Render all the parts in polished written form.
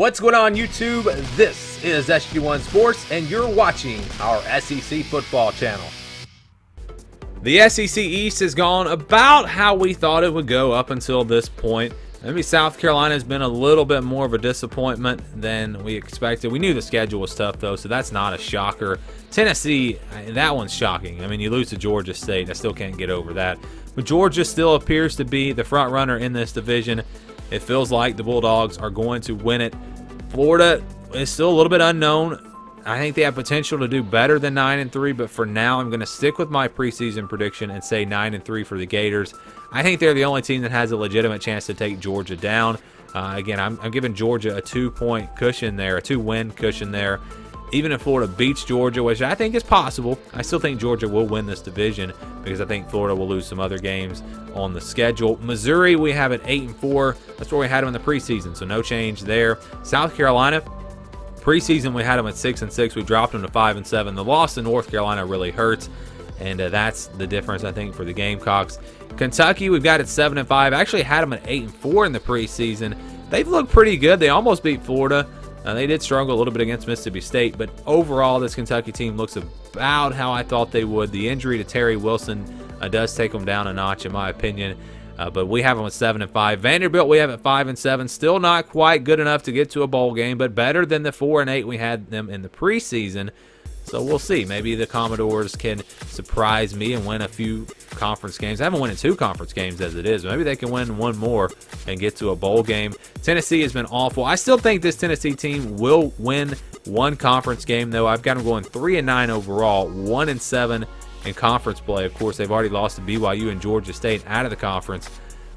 What's going on, YouTube? This is SG1 Sports, and you're watching our SEC football channel. The SEC East has gone about how we thought it would go up until this point. Maybe South Carolina has been a little bit more of a disappointment than we expected. We knew the schedule was tough, though, so that's not a shocker. Tennessee, that one's shocking. I mean, you lose to Georgia State. I still can't get over that. But Georgia still appears to be the front runner in this division. It feels like the Bulldogs are going to win it. Florida is still a little bit unknown. I think they have potential to do better than 9-3, but for now, I'm going to stick with my preseason prediction and say 9-3 for the Gators. I think they're the only team that has a legitimate chance to take Georgia down. Again, I'm giving Georgia a 2-point cushion there, a 2-win cushion there. Even if Florida beats Georgia, which I think is possible, I still think Georgia will win this division because I think Florida will lose some other games on the schedule. Missouri, we have at 8-4. That's where we had them in the preseason, so no change there. South Carolina, preseason we had them at 6-6. We dropped them to 5-7. The loss to North Carolina really hurts, and that's the difference, I think, for the Gamecocks. Kentucky, we've got at 7-5. I actually had them at 8-4 in the preseason. They've looked pretty good. They almost beat Florida. They did struggle a little bit against Mississippi State, but overall, this Kentucky team looks about how I thought they would. The injury to Terry Wilson does take them down a notch, in my opinion. But we have them at 7-5. Vanderbilt, we have at 5-7. Still not quite good enough to get to a bowl game, but better than the 4-8 we had them in the preseason. So we'll see. Maybe the Commodores can surprise me and win a few conference games. I haven't won in 2 conference games as it is. Maybe they can win one more and get to a bowl game. Tennessee has been awful. I still think this Tennessee team will win one conference game, though. I've got them going 3-9 overall, 1-7 in conference play. Of course, they've already lost to BYU and Georgia State out of the conference.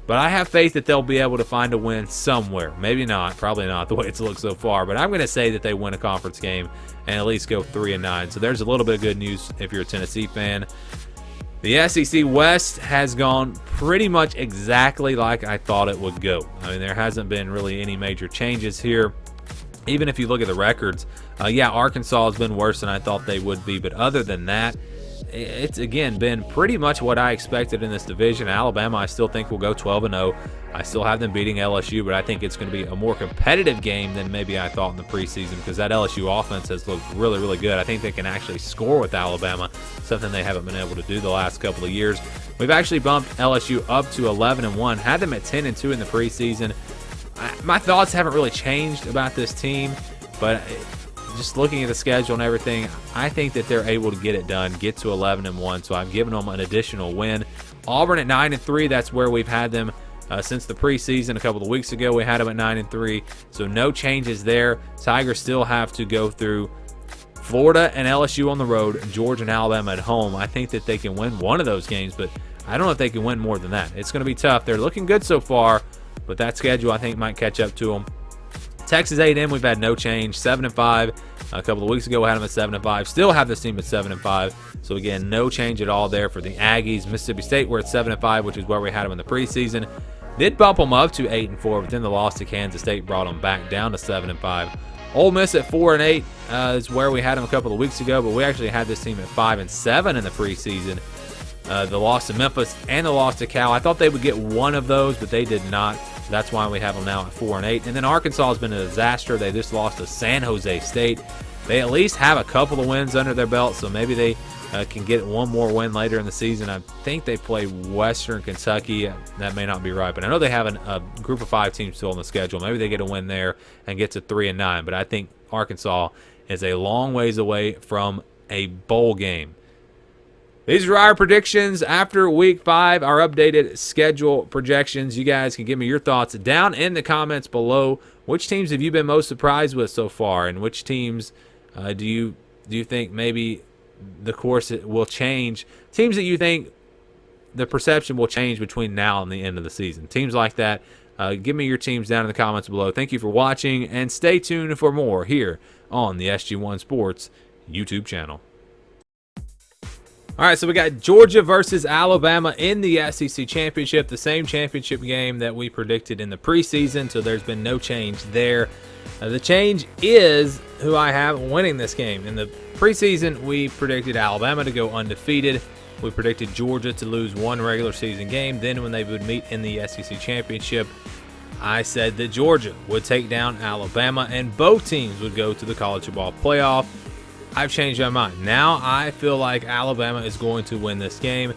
But I have faith that they'll be able to find a win somewhere. Maybe not, probably not the way it's looked so far. But I'm going to say that they win a conference game and at least go 3-9. So there's a little bit of good news if you're a Tennessee fan. The SEC West has gone pretty much exactly like I thought it would go. I mean, there hasn't been really any major changes here. Even if you look at the records, Arkansas has been worse than I thought they would be. But other than that, it's, again, been pretty much what I expected in this division. Alabama, I still think will go 12-0. I still have them beating LSU, but I think it's going to be a more competitive game than maybe I thought in the preseason because that LSU offense has looked really, really good. I think they can actually score with Alabama, something they haven't been able to do the last couple of years. We've actually bumped LSU up to 11-1, had them at 10-2 in the preseason. My thoughts haven't really changed about this team, but just looking at the schedule and everything, I think that they're able to get it done, get to 11-1, so I've given them an additional win. Auburn at 9-3, that's where we've had them since the preseason. A couple of weeks ago, we had them at 9-3, so no changes there. Tigers still have to go through Florida and LSU on the road, Georgia and Alabama at home. I think that they can win one of those games, but I don't know if they can win more than that. It's going to be tough. They're looking good so far, but that schedule, I think, might catch up to them. Texas A&M, we've had no change, 7-5. A couple of weeks ago, we had them at 7-5. Still have this team at 7-5. So, again, no change at all there for the Aggies. Mississippi State, we're at 7-5, which is where we had them in the preseason. Did bump them up to 8-4, but then the loss to Kansas State brought them back down to 7-5. Ole Miss at 4-8 is where we had them a couple of weeks ago, but we actually had this team at 5-7 in the preseason. The loss to Memphis and the loss to Cal, I thought they would get one of those, but they did not. That's why we have them now at 4-8. And then Arkansas has been a disaster. They just lost to San Jose State. They at least have a couple of wins under their belt, so maybe they can get one more win later in the season. I think they play Western Kentucky. That may not be right, but I know they have a group of 5 teams still on the schedule. Maybe they get a win there and get to 3-9, but I think Arkansas is a long ways away from a bowl game. These are our predictions after Week 5, our updated schedule projections. You guys can give me your thoughts down in the comments below. Which teams have you been most surprised with so far, and which teams do you think maybe the course will change? Teams that you think the perception will change between now and the end of the season. Teams like that. Give me your teams down in the comments below. Thank you for watching, and stay tuned for more here on the SG1 Sports YouTube channel. All right, so we got Georgia versus Alabama in the SEC Championship, the same championship game that we predicted in the preseason, so there's been no change there. The change is who I have winning this game. In the preseason, we predicted Alabama to go undefeated. We predicted Georgia to lose one regular season game. Then when they would meet in the SEC Championship, I said that Georgia would take down Alabama and both teams would go to the college football playoff. I've changed my mind. Now I feel like Alabama is going to win this game.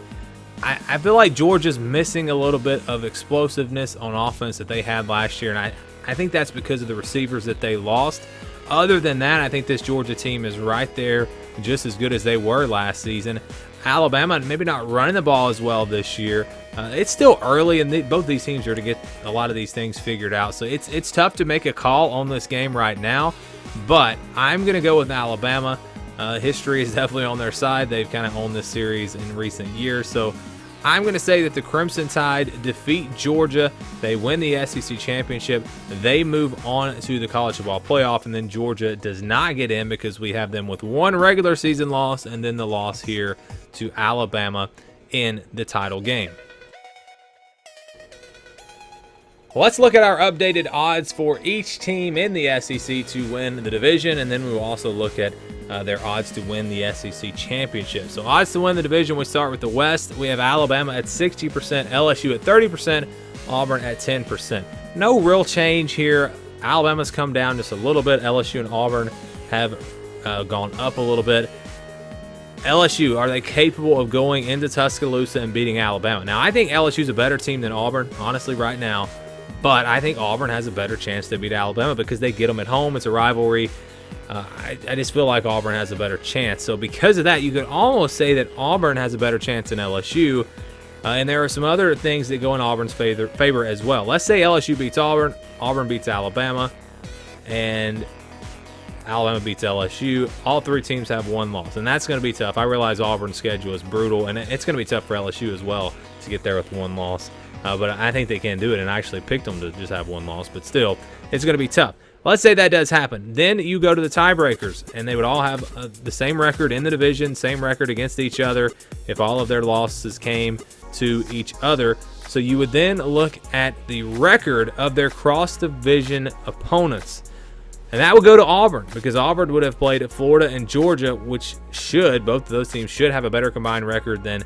I feel like Georgia's missing a little bit of explosiveness on offense that they had last year, and I think that's because of the receivers that they lost. Other than that, I think this Georgia team is right there, just as good as they were last season. Alabama maybe not running the ball as well this year. It's still early, and both these teams are to get a lot of these things figured out. So it's tough to make a call on this game right now, but I'm going to go with Alabama. History is definitely on their side. They've kind of owned this series in recent years. So I'm going to say that the Crimson Tide defeat Georgia. They win the SEC championship. They move on to the college football playoff, and then Georgia does not get in because we have them with one regular season loss and then the loss here to Alabama in the title game. Let's look at our updated odds for each team in the SEC to win the division, and then we will also look at their odds to win the SEC championship. So odds to win the division, we start with the West. We have Alabama at 60%, LSU at 30%, Auburn at 10%. No real change here. Alabama's come down just a little bit. LSU and Auburn have gone up a little bit. LSU, are they capable of going into Tuscaloosa and beating Alabama? Now, I think LSU's a better team than Auburn, honestly, right now. But I think Auburn has a better chance to beat Alabama because they get them at home. It's a rivalry. I just feel like Auburn has a better chance. So because of that, you could almost say that Auburn has a better chance than LSU. And there are some other things that go in Auburn's favor as well. Let's say LSU beats Auburn, Auburn beats Alabama, and Alabama beats LSU. All three teams have one loss, and that's going to be tough. I realize Auburn's schedule is brutal, and it's going to be tough for LSU as well to get there with one loss. But I think they can do it, and I actually picked them to just have one loss. But still, it's going to be tough. Let's say that does happen. Then you go to the tiebreakers, and they would all have the same record in the division, same record against each other if all of their losses came to each other. So you would then look at the record of their cross-division opponents. And that would go to Auburn because Auburn would have played Florida and Georgia, which both of those teams should have a better combined record than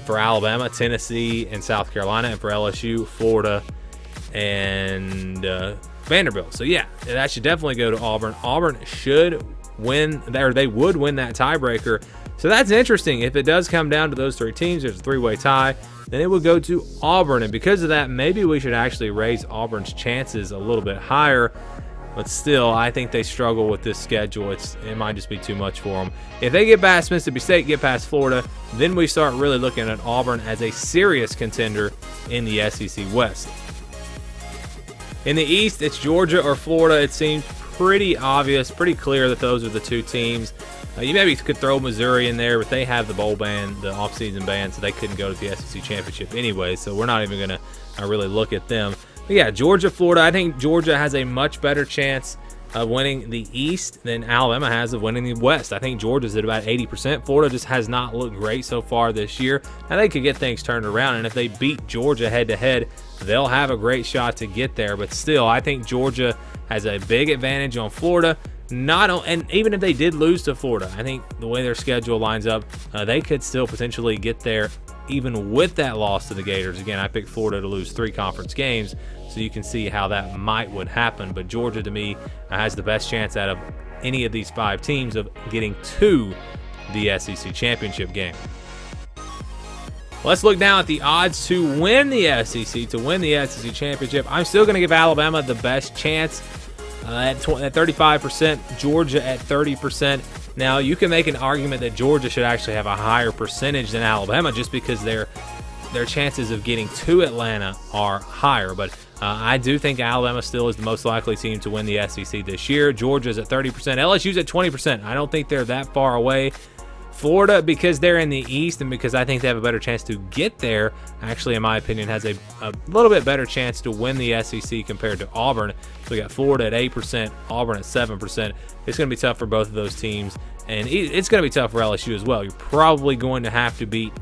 for Alabama, Tennessee, and South Carolina, and for LSU, Florida, and Vanderbilt. So yeah, that should definitely go to Auburn. Auburn should win, or they would win that tiebreaker. So that's interesting. If it does come down to those three teams, there's a three-way tie, then it would go to Auburn. And because of that, maybe we should actually raise Auburn's chances a little bit higher. But still, I think they struggle with this schedule. It might just be too much for them. If they get past Mississippi State, get past Florida, then we start really looking at Auburn as a serious contender in the SEC West. In the East, it's Georgia or Florida. It seems pretty obvious, pretty clear that those are the two teams. You maybe could throw Missouri in there, but they have the bowl ban, the offseason ban, so they couldn't go to the SEC championship anyway. So we're not even going to really look at them. But yeah, Georgia, Florida. I think Georgia has a much better chance of winning the East than Alabama has of winning the West. I think Georgia's at about 80%. Florida just has not looked great so far this year. Now they could get things turned around, and if they beat Georgia head-to-head, they'll have a great shot to get there. But still, I think Georgia has a big advantage on Florida. And even if they did lose to Florida, I think the way their schedule lines up, they could still potentially get there even with that loss to the Gators. Again, I picked Florida to lose 3 conference games, so you can see how that would happen. But Georgia, to me, has the best chance out of any of these 5 teams of getting to the SEC championship game. Let's look now at the odds to win the SEC, to win the SEC championship. I'm still going to give Alabama the best chance at 35%, Georgia at 30%. Now, you can make an argument that Georgia should actually have a higher percentage than Alabama just because their chances of getting to Atlanta are higher. But I do think Alabama still is the most likely team to win the SEC this year. Georgia's at 30%. LSU's at 20%. I don't think they're that far away. Florida, because they're in the East and because I think they have a better chance to get there, actually, in my opinion, has a little bit better chance to win the SEC compared to Auburn. So we got Florida at 8%, Auburn at 7%. It's going to be tough for both of those teams, and it's going to be tough for LSU as well. You're probably going to have to beat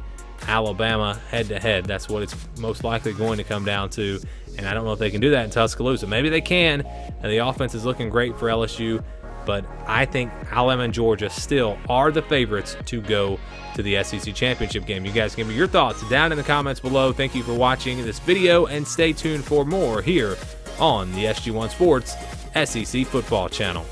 Alabama head-to-head. That's what it's most likely going to come down to, and I don't know if they can do that in Tuscaloosa. Maybe they can, and the offense is looking great for LSU. but I think Alabama and Georgia still are the favorites to go to the SEC championship game. You guys give me your thoughts down in the comments below. Thank you for watching this video, and stay tuned for more here on the SG1 Sports SEC Football Channel.